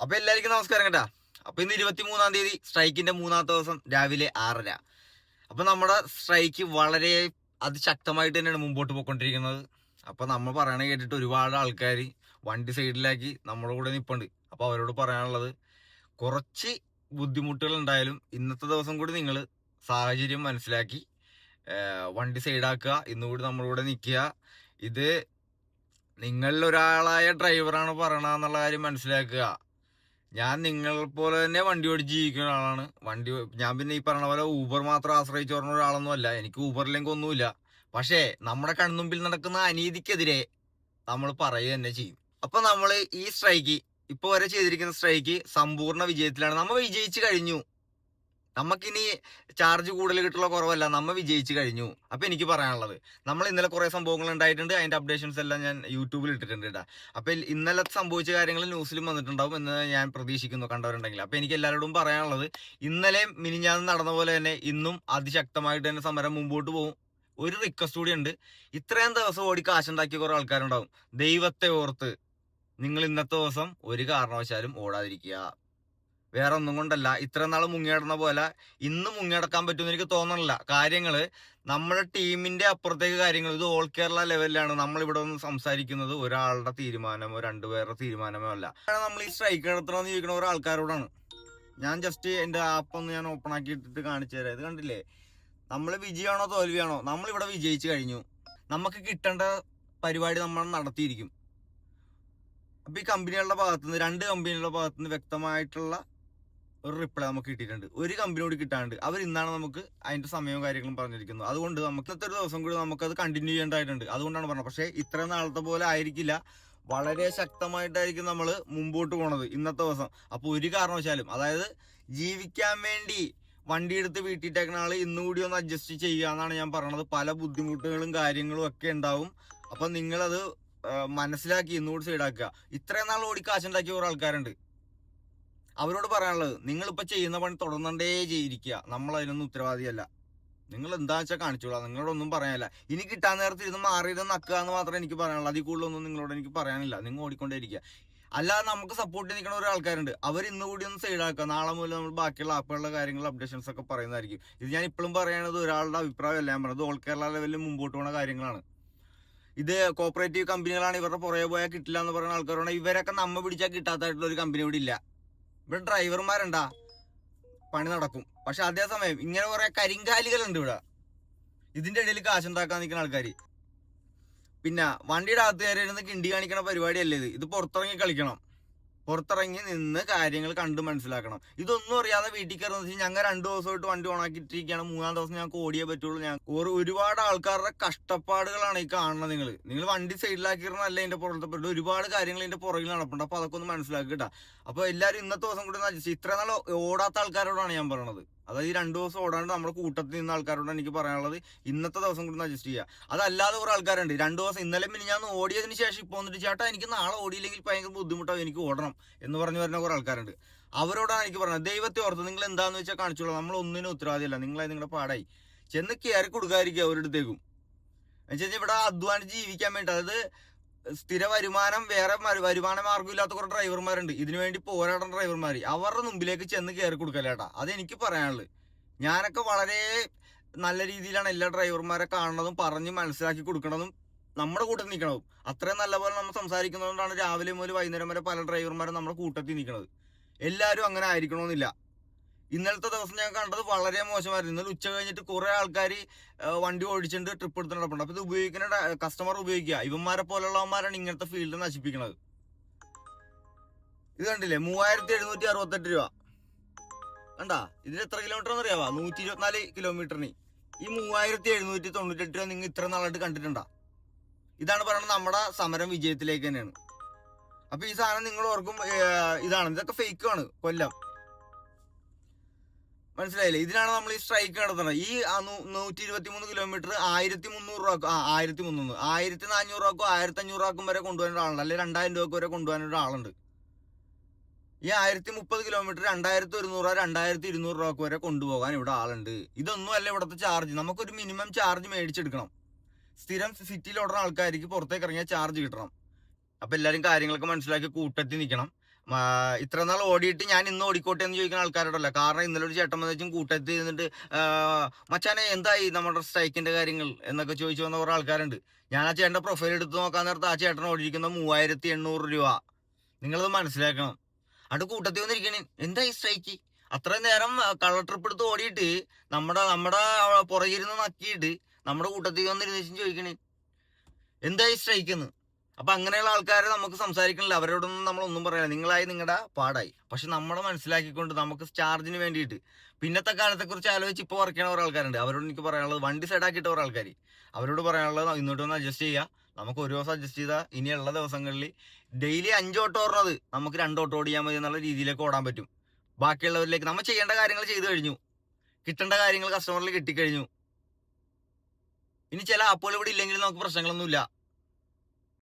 അപ്പൊ എല്ലാവർക്കും നമസ്കാരം കേട്ടാ. അപ്പൊ ഇന്ന് 23-ാം തീയതി സ്ട്രൈക്കിന്റെ 3-ാമത്തെ ദിവസം രാവിലെ 6:30. അപ്പൊ നമ്മുടെ സ്ട്രൈക്ക് വളരെ അതിശക്തമായിട്ട് തന്നെയാണ് മുമ്പോട്ട് പോയിക്കൊണ്ടിരിക്കുന്നത്. അപ്പൊ നമ്മൾ പറയണ കേട്ടിട്ട് ഒരുപാട് ആൾക്കാർ വണ്ടി സൈഡിലാക്കി നമ്മുടെ കൂടെ നിൽപ്പുണ്ട്. അപ്പൊ അവരോട് പറയാനുള്ളത്, കുറച്ച് ബുദ്ധിമുട്ടുകൾ ഉണ്ടായാലും ഇന്നത്തെ ദിവസം കൂടി നിങ്ങൾ സാഹചര്യം മനസ്സിലാക്കി വണ്ടി സൈഡാക്കുക, ഇന്നുകൂടി നമ്മളിവിടെ നിൽക്കുക. ഇത് നിങ്ങളിൽ ഒരാളായ ഡ്രൈവറാണ് പറയണെന്നുള്ള കാര്യം മനസ്സിലാക്കുക. ഞാൻ നിങ്ങൾ പോലെ തന്നെ വണ്ടി ഓടിച്ച് ജീവിക്കുന്ന ആളാണ്. ഞാൻ പിന്നെ ഈ പറഞ്ഞ പോലെ ഊബർ മാത്രം ആശ്രയിച്ച് പറഞ്ഞ ഒരാളൊന്നും അല്ല. എനിക്ക് ഊബറില്ലെങ്കിൽ ഒന്നുമില്ല. പക്ഷേ നമ്മുടെ കൺമുമ്പിൽ നടക്കുന്ന അനീതിക്കെതിരെ നമ്മൾ പറയുക തന്നെ ചെയ്യും. അപ്പൊ നമ്മൾ ഈ സ്ട്രൈക്ക് ഇപ്പൊ വരെ ചെയ്തിരിക്കുന്ന സ്ട്രൈക്ക് സമ്പൂർണ്ണ വിജയത്തിലാണ്. നമ്മൾ വിജയിച്ചു കഴിഞ്ഞു. നമുക്കിനി ചാർജ് കൂടുതൽ കിട്ടുള്ള കുറവല്ല, നമ്മ വിജയിച്ചു കഴിഞ്ഞു. അപ്പൊ എനിക്ക് പറയാനുള്ളത്, നമ്മൾ ഇന്നലെ കുറെ സംഭവങ്ങൾ ഉണ്ടായിട്ടുണ്ട്. അതിന്റെ അപ്ഡേഷൻസ് എല്ലാം ഞാൻ യൂട്യൂബിൽ ഇട്ടിട്ടുണ്ട് കേട്ടാ. അപ്പൊ ഇന്നലെ സംഭവിച്ച കാര്യങ്ങൾ ന്യൂസിലും വന്നിട്ടുണ്ടാവും എന്ന് ഞാൻ പ്രതീക്ഷിക്കുന്നു, കണ്ടവരുണ്ടെങ്കിൽ. അപ്പൊ എനിക്ക് എല്ലാവരോടും പറയാനുള്ളത്, ഇന്നലെ മിനിഞ്ഞാന്ന് നടന്ന പോലെ തന്നെ ഇന്നും അതിശക്തമായിട്ട് തന്നെ സമരം മുമ്പോട്ട് പോകും. ഒരു റിക്വസ്റ്റ് കൂടി ഉണ്ട്. ഇത്രയും ദിവസം ഓടി കാശുണ്ടാക്കിയ കുറെ ആൾക്കാരുണ്ടാവും. ദൈവത്തെ ഓർത്ത് നിങ്ങൾ ഇന്നത്തെ ദിവസം ഒരു കാരണവശാലും ഓടാതിരിക്കുക. വേറെ ഒന്നും കൊണ്ടല്ല, ഇത്ര നാൾ മുങ്ങിയടന്ന പോലെ ഇന്ന് മുങ്ങിയടക്കാൻ പറ്റുമെന്ന് എനിക്ക് തോന്നണില്ല. കാര്യങ്ങള് നമ്മുടെ ടീമിന്റെ അപ്പുറത്തേക്ക് കാര്യങ്ങൾ, ഇത് ഓൾ കേരള ലെവലിലാണ് നമ്മൾ ഇവിടെ ഒന്ന് സംസാരിക്കുന്നത്. ഒരാളുടെ തീരുമാനമോ രണ്ടുപേരുടെ തീരുമാനമോ അല്ല. നമ്മൾ ഈ സ്ട്രൈക്ക് നടത്തണമെന്ന് ചോദിക്കുന്ന ഓരോ ആൾക്കാരോടാണ്. ഞാൻ ജസ്റ്റ് എന്റെ ആപ്പ് ഒന്ന് ഞാൻ ഓപ്പൺ ആക്കി ഇട്ടിട്ട് കാണിച്ചു തരാം. ഇത് കണ്ടില്ലേ, നമ്മൾ വിജയമാണോ തോൽവിയാണോ, നമ്മളിവിടെ വിജയിച്ചു കഴിഞ്ഞു. നമുക്ക് കിട്ടേണ്ട പരിപാടി നമ്മൾ നടത്തിയിരിക്കും. അപ്പൊ ഈ കമ്പനികളുടെ ഭാഗത്തുനിന്ന്, രണ്ട് കമ്പനികളുടെ ഭാഗത്തുനിന്ന് വ്യക്തമായിട്ടുള്ള ഒരു റിപ്ലൈ നമുക്ക് കിട്ടിയിട്ടുണ്ട്. ഒരു കമ്പനിയോട് കിട്ടാണ്ട് അവർ ഇന്നാണ് നമുക്ക് അതിന്റെ സമയവും കാര്യങ്ങളും പറഞ്ഞിരിക്കുന്നത്. അതുകൊണ്ട് നമുക്ക് ഇന്നത്തെ ഒരു ദിവസം കൂടി നമുക്കത് കണ്ടിന്യൂ ചെയ്യേണ്ടതായിട്ടുണ്ട്. അതുകൊണ്ടാണ് പറഞ്ഞത്. പക്ഷേ ഇത്ര നാളത്തെ പോലെ ആയിരിക്കില്ല, വളരെ ശക്തമായിട്ടായിരിക്കും നമ്മൾ മുമ്പോട്ട് പോണത് ഇന്നത്തെ ദിവസം. അപ്പൊ ഒരു കാരണവശാലും, അതായത് ജീവിക്കാൻ വേണ്ടി വണ്ടി എടുത്ത് വീട്ടിട്ടേക്കുന്ന ആള് ഇന്നുകൂടി ഒന്ന് അഡ്ജസ്റ്റ് ചെയ്യുക എന്നാണ് ഞാൻ പറയണത്. പല ബുദ്ധിമുട്ടുകളും കാര്യങ്ങളും ഒക്കെ ഉണ്ടാവും. അപ്പൊ നിങ്ങളത് മനസ്സിലാക്കി ഇന്നുകൂടി സൈഡാക്കുക. ഇത്രയും നാൾ ഓടി കാശുണ്ടാക്കിയ കുറെ ആൾക്കാരുണ്ട്. അവരോട് പറയാനുള്ളത്, നിങ്ങളിപ്പോൾ ചെയ്യുന്ന പണി തുടർന്നേ ചെയ്തിരിക്കുക. നമ്മൾ അതിനൊന്നും ഉത്തരവാദിയല്ല. നിങ്ങൾ എന്താ വെച്ചാൽ കാണിച്ചോളാം. നിങ്ങളോടൊന്നും പറയാനില്ല. ഇനി കിട്ടാൻ നേരത്തിൽ ഇരുന്ന് മാറിയിരുന്ന് നക്കുക എന്ന് മാത്രമേ എനിക്ക് പറയാനുള്ളൂ. അതിൽ കൂടുതലൊന്നും നിങ്ങളോട് എനിക്ക് പറയാനില്ല. നിങ്ങൾ ഓടിക്കൊണ്ടേയിരിക്കുക. അല്ലാതെ നമുക്ക് സപ്പോർട്ട് നിൽക്കുന്ന ഒരു ആൾക്കാരുണ്ട്. അവർ ഇന്ന് കൂടി ഒന്ന് സൈഡാക്കുക. നാളെ മുതൽ നമ്മൾ ബാക്കിയുള്ള ആപ്പുകളുടെ കാര്യങ്ങൾ അപ്ഡേഷൻസ് ഒക്കെ പറയുന്നതായിരിക്കും. ഇത് ഞാൻ ഇപ്പോഴും പറയുന്നത് ഒരാളുടെ അഭിപ്രായമല്ല ഞാൻ പറയുന്നത്. ഓൾ കേരള ലെവലിൽ മുമ്പോട്ട് പോകുന്ന കാര്യങ്ങളാണ്. ഇത് കോപ്പറേറ്റീവ് കമ്പനികളാണ്, ഇവരുടെ പുറകെ പോയാൽ കിട്ടില്ല എന്ന് പറയുന്ന ആൾക്കാരാണ്. ഇവരൊക്കെ നമ്മ പിടിച്ചാൽ കിട്ടാത്തതായിട്ടുള്ള ഒരു കമ്പനി ഇവിടെ ഇല്ല. ഇവിടെ ഡ്രൈവർമാരുണ്ടാ, പണി നടക്കും. പക്ഷെ അതേസമയം ഇങ്ങനെ കുറെ കരിങ്കാലികളുണ്ട് ഇവിടെ. ഇതിന്റെ ഇടയിൽ കാശുണ്ടാക്കാൻ നിൽക്കുന്ന ആൾക്കാർ. പിന്നെ വണ്ടിയുടെ അകത്ത് കയറിയിരുന്ന് കിണ്ടി കാണിക്കണ പരിപാടിയല്ലേ ഇത്. ഇത് പുറത്തിറങ്ങി കളിക്കണം. പുറത്തിറങ്ങി നിന്ന് കാര്യങ്ങൾ കണ്ട് മനസ്സിലാക്കണം. ഇതൊന്നും അറിയാതെ വീട്ടിൽ കയറുന്ന വെച്ചാൽ ഞങ്ങൾ 2 ദിവസമായിട്ട് വണ്ടി ഓണാക്കിയിട്ടിരിക്കുകയാണ്. 3-ാം ദിവസം ഞങ്ങൾക്ക് ഓടിയേ പറ്റുള്ളൂ. ഒരുപാട് ആൾക്കാരുടെ കഷ്ടപ്പാടുകളാണ് ഈ കാണുന്നത്. നിങ്ങൾ വണ്ടി സൈഡിലാക്കിയിരുന്നല്ല ഇതിന്റെ പുറത്തെ പരിപാടി. ഒരുപാട് കാര്യങ്ങൾ ഇതിന്റെ പുറകിൽ നടപ്പുണ്ട്. അപ്പൊ അതൊക്കെ ഒന്ന് മനസ്സിലാക്കി കേട്ടാ. അപ്പൊ എല്ലാവരും ഇന്നത്തെ ദിവസം കൂടി ഇത്ര നാൾ ഓടാത്ത ആൾക്കാരോടാണ് ഞാൻ പറയണത്. അതായത് ഈ 2 ദിവസം ഓടാണ്ട് നമ്മുടെ കൂട്ടത്തിൽ നിന്ന ആൾക്കാരോട് എനിക്ക് പറയാനുള്ളത്, ഇന്നത്തെ ദിവസം കൂടി അഡ്ജസ്റ്റ് ചെയ്യുക. അതല്ലാതെ കുറെ ആൾക്കാരുണ്ട് 2 ദിവസം ഇന്നലെ ഞാൻ ഓടിയതിന് ശേഷം ഇപ്പോൾ വന്നിട്ട് ചേട്ടാ എനിക്ക് നാളെ ഓടിയില്ലെങ്കിൽ ഭയങ്കര ബുദ്ധിമുട്ടാവും, എനിക്ക് ഓടണം എന്ന് പറഞ്ഞു വരുന്ന കുറെ ആൾക്കാരുണ്ട്. അവരോടാണ് എനിക്ക് പറഞ്ഞത്, ദൈവത്തെ ഓർത്ത് നിങ്ങൾ എന്താന്ന് വെച്ചാൽ കാണിച്ചോളാം. നമ്മൾ ഒന്നിനും ഉത്തരവാദിയല്ല. നിങ്ങളുടെ പാടായി ചെന്ന് കയറി കൊടുക്കാതിരിക്കുക ഒരിടത്തേക്കും. എന്നുവെച്ചാൽ ഇവിടെ അധ്വാനിച്ച് ജീവിക്കാൻ വേണ്ടി, അതായത് സ്ഥിര വരുമാനം, വേറെ വരുമാന മാർഗം ഇല്ലാത്ത കുറെ ഡ്രൈവർമാരുണ്ട്. ഇതിനുവേണ്ടി പോരാടുന്ന ഡ്രൈവർമാർ, അവരുടെ മുമ്പിലേക്ക് ചെന്ന് കയറി കൊടുക്കലേട്ടാ. അതെനിക്ക് പറയാനുള്ളത്. ഞാനൊക്കെ വളരെ നല്ല രീതിയിലാണ് എല്ലാ ഡ്രൈവർമാരെ കാണുന്നതും പറഞ്ഞ് മനസ്സിലാക്കി കൊടുക്കണതും നമ്മുടെ കൂട്ടത്തിൽ നിൽക്കണതും. അത്രയും നല്ലപോലെ നമ്മൾ സംസാരിക്കുന്നതുകൊണ്ടാണ് രാവിലെ മുതൽ വൈകുന്നേരം വരെ പല ഡ്രൈവർമാരും നമ്മുടെ കൂട്ടത്തിൽ നിൽക്കുന്നത്. എല്ലാവരും അങ്ങനെ ആയിരിക്കണമെന്നില്ല. ഇന്നലത്തെ ദിവസം ഞാൻ കണ്ടത് വളരെ മോശമായിരുന്നു. ഇന്നലെ ഉച്ച കഴിഞ്ഞിട്ട് കുറെ ആൾക്കാർ വണ്ടി ഓടിച്ചിട്ട് ട്രിപ്പ് എടുത്ത് നടപ്പുണ്ട്. അപ്പൊ ഇത് ഉപയോഗിക്കുന്ന കസ്റ്റമർ ഉപയോഗിക്കുക. ഇവന്മാരെ പോലുള്ളവന്മാരാണ് ഇങ്ങനത്തെ ഫീൽഡ് നശിപ്പിക്കുന്നത്. ഇത് കണ്ടില്ലേ, 3768 രൂപ കണ്ടാ. ഇതിന് എത്ര കിലോമീറ്റർ എന്ന് അറിയാവാ? 124 കിലോമീറ്ററിന് ഈ 3798 രൂപ നിങ്ങൾ ഇത്ര നാളായിട്ട് കണ്ടിട്ടുണ്ടാ? ഇതാണ് പറയുന്നത് നമ്മുടെ സമരം വിജയത്തിലേക്ക് തന്നെയാണ്. അപ്പൊ ഈ സാധനം നിങ്ങൾ ഓർക്കും ഇതാണ്, ഇതൊക്കെ ഫേക്കാണ്. കൊല്ലം മനസ്സിലായില്ലേ? ഇതിനാണ് നമ്മൾ ഈ സ്ട്രൈക്ക് നടത്തുന്നത്. ഈ 123 കിലോമീറ്റർ 1300 രൂപ, 1300 1400 രൂപക്കോ 1500 രൂപക്കും വരെ കൊണ്ടുപോകാൻ ആളുണ്ട്. അല്ലെങ്കിൽ 2000 രൂപക്ക് വരെ കൊണ്ടുപോകാൻ ഒരാളുണ്ട്. ഈ 1030 കിലോമീറ്റർ 2100 2200 രൂപക്ക് വരെ കൊണ്ടുപോകാൻ ഇവിടെ ആളുണ്ട്. ഇതൊന്നും അല്ല ഇവിടുത്തെ ചാർജ്. നമുക്കൊരു മിനിമം ചാർജ് മേടിച്ചെടുക്കണം. സ്ഥിരം സിറ്റിയിൽ ഓടുന്ന ആൾക്കാർക്ക് പുറത്തേക്ക് ഇറങ്ങിയ ചാർജ് കിട്ടണം. അപ്പൊ എല്ലാവരും കാര്യങ്ങളൊക്കെ മനസ്സിലാക്കി കൂട്ടത്തിൽ നിൽക്കണം. ഇത്ര നാൾ ഓടിയിട്ട് ഞാൻ ഇന്ന് ഓടിക്കോട്ടെ എന്ന് ചോദിക്കുന്ന ആൾക്കാരോടല്ല. കാരണം ഇന്നലെ ഒരു ചേട്ടൻ വന്നിട്ടും കൂട്ടത്തിൽ ഇരുന്നിട്ട് മച്ചാനെ എന്തായി നമ്മുടെ സ്ട്രൈക്കിന്റെ കാര്യങ്ങൾ എന്നൊക്കെ ചോദിച്ചു വന്ന കുറെ ആൾക്കാരുണ്ട്. ഞാൻ ആ ചേട്ടന്റെ പ്രൊഫൈൽ എടുത്ത് നോക്കാൻ നേരത്ത് ആ ചേട്ടൻ ഓടിയിരിക്കുന്ന 3800 രൂപ. നിങ്ങളത് മനസ്സിലാക്കണം. അവിടെ കൂട്ടത്തിൽ വന്നിരിക്കണേ എന്തായി സ്ട്രൈക്ക്. അത്രയും നേരം കളർ ട്രിപ്പ് എടുത്ത് ഓടിയിട്ട് നമ്മുടെ പുറകിരുന്ന് നക്കിയിട്ട് നമ്മുടെ കൂട്ടത്തിൽ വന്നിരുന്ന് ചോദിക്കണേ എന്തായി സ്ട്രൈക്ക് എന്ന്. അപ്പൊ അങ്ങനെയുള്ള ആൾക്കാരെ നമുക്ക് സംസാരിക്കണില്ല, അവരോടൊന്നും നമ്മളൊന്നും പറയാനില്ല. നിങ്ങളായി നിങ്ങളുടെ പാടായി. പക്ഷെ നമ്മളെ മനസ്സിലാക്കിക്കൊണ്ട് നമുക്ക് ചാർജിന് വേണ്ടിയിട്ട് പിന്നത്തെ കാലത്തെ കുറിച്ച് ആലോചിച്ച് ഇപ്പോൾ വർക്ക് ചെയ്യണ കുറെ ആൾക്കാരുണ്ട്. അവരോട് എനിക്ക് പറയാനുള്ളത്, വണ്ടി സൈഡാക്കിയിട്ട് കുറെ ആൾക്കാർ, അവരോട് പറയാനുള്ളത് ഇന്നോട്ടൊന്ന് അഡ്ജസ്റ്റ് ചെയ്യുക. നമുക്ക് ഒരു ദിവസം അഡ്ജസ്റ്റ് ചെയ്താൽ ഇനിയുള്ള ദിവസങ്ങളിൽ ഡെയിലി 5 ഓട്ടോ ഓടുന്നത് നമുക്ക് 2 ഓട്ടോ ഓടിയാൽ മതി എന്നുള്ള രീതിയിലേക്ക് ഓടാൻ പറ്റും. ബാക്കിയുള്ളവരിലേക്ക് നമ്മൾ ചെയ്യേണ്ട കാര്യങ്ങൾ ചെയ്തു കഴിഞ്ഞു, കിട്ടേണ്ട കാര്യങ്ങൾ കസ്റ്റമറിൽ കിട്ടിക്കഴിഞ്ഞു. ഇനി ചില ആപ്പുകൾ ഇവിടെ ഇല്ലെങ്കിൽ നമുക്ക് പ്രശ്നങ്ങളൊന്നുമില്ല.